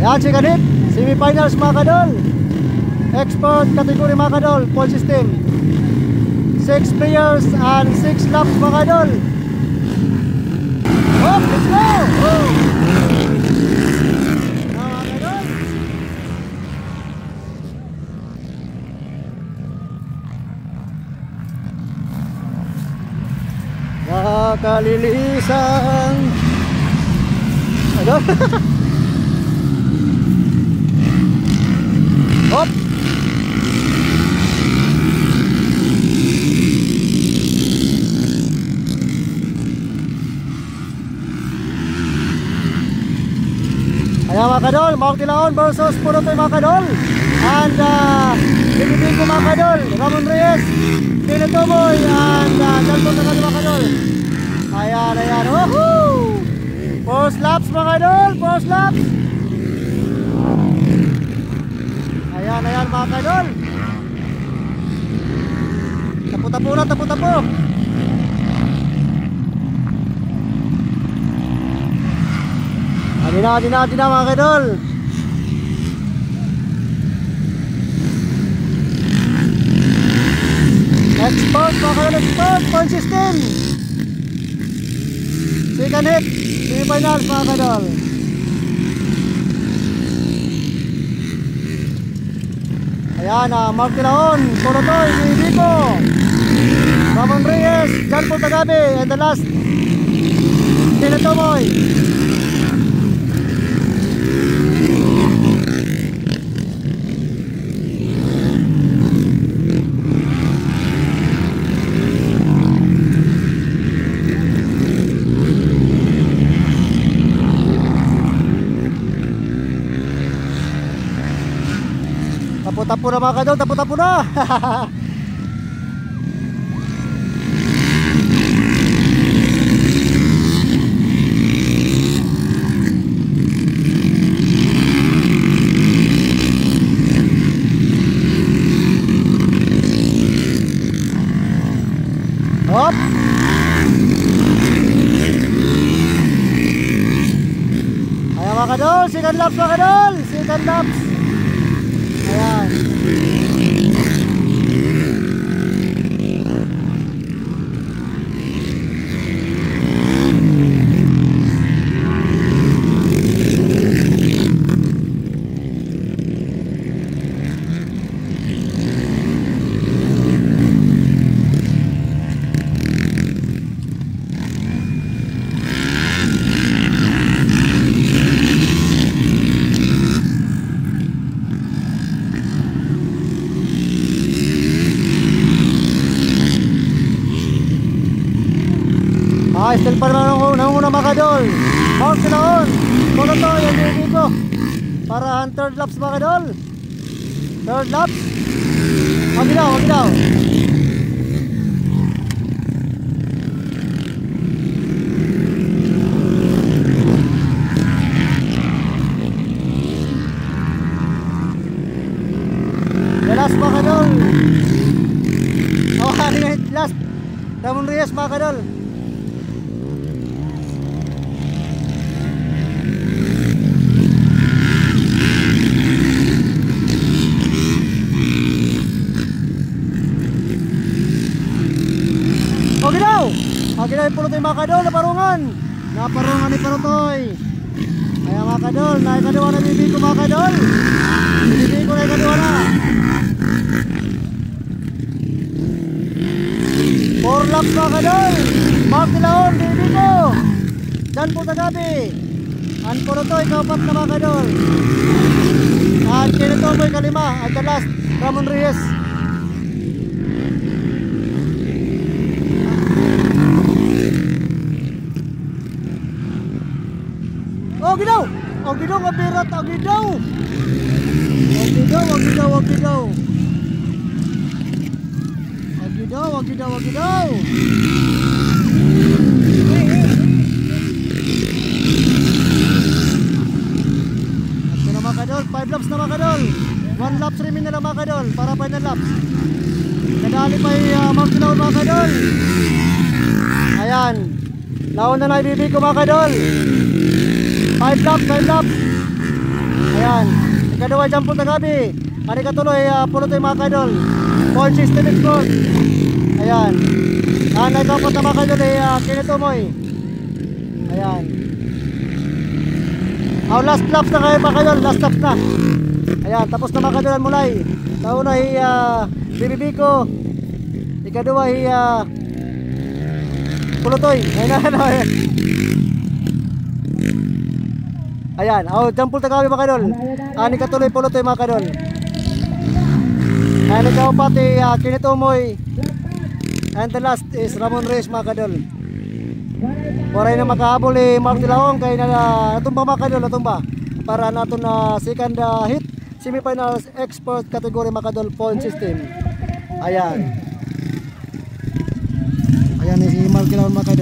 Yan, second hit. Semi-finals mga kadol. Expert category mga kadol. Full system. 6 players and 6 laps mga kadol. Hop, let's go! Oh. Kalilisan. Ano? Hop. Ayan mga kadol, Mark Dilaon versus Purotoy mga kadol. And binibig ko mga kadol, Ramon Reyes, Tino Tomoy, and Dalton na mga kadol. Ayan, ayan, woohoo! First laps mga kadol, first laps. Ayan, ayan mga kadol. Tapo-tapo na, tapo-tapo. Adi na mga kadol. Expert mga kadol, expert, consistent. Second hit, semi-finals mga kadol. Ayan, Mark Dilaon, Purotoy, Vico, Ramon Reyes, John Paul Tagabe, and the last, Tino Tomoy. Tapo-tapo na mga kadol, tapo-tapo na. Hop. Ayan mga kadol, second laps mga kadol, second laps. Ayan. Still pa naman nanguna mga kadol. Mark Dilaon, Purotoy, and Vico. Para ang third laps mga kadol. Third laps. Wag daw, wag daw. The last mga kadol. Oh, ano yung last? Ramon Reyes mga kadol. Okay na yung Purotoy mga kadol, naparungan ni Purotoy. Ayan mga kadol, naikadawa na Vico mga kadol. Vico na ikadawa na. 4 laps mga kadol. Mark Dilaon, Vico, John Paul Tagabe, and Purotoy kaupat na mga kadol. At Tino Tomoy kalima, at the last, Ramon Reyes. Ogidaw! Ogidaw, kapirat! Ogidaw! Ogidaw, ogidaw, ogidaw! Ogidaw, ogidaw, ogidaw! Ito na mga kadol, 5 laps na mga kadol! 1 laps remain na lang mga kadol para final laps. Nadali pa yung Mark Dilaon mga kadol. Ayan, laon na naibibig ko mga kadol. 5 laps, 5 laps. Ayan. Ikaduha dyan po tagabi. Ano katuloy, pulutoy mga kadol. Point system export. Ayan. Nagkapat na mga kadol ay kinitumoy. Ayan. Last laps na kayo mga kadol. Last laps na. Ayan. Tapos na mga kadol ang mulay. Nauna ay BBB ko. Ikaduha ay pulutoy. Ayan. Jampul tagawi mga kadol. Ani katuloy pulutoy mga kadol. And ikaw pati kinitumoy. And the last is Ramon Reyes mga kadol. Waray na makahabol Mark Dilaong kay natumba mga kadol, natumba. Para nato na second hit semifinals export category mga kadol point system. Ayan. Ayan si Mark Dilaong mga kadol.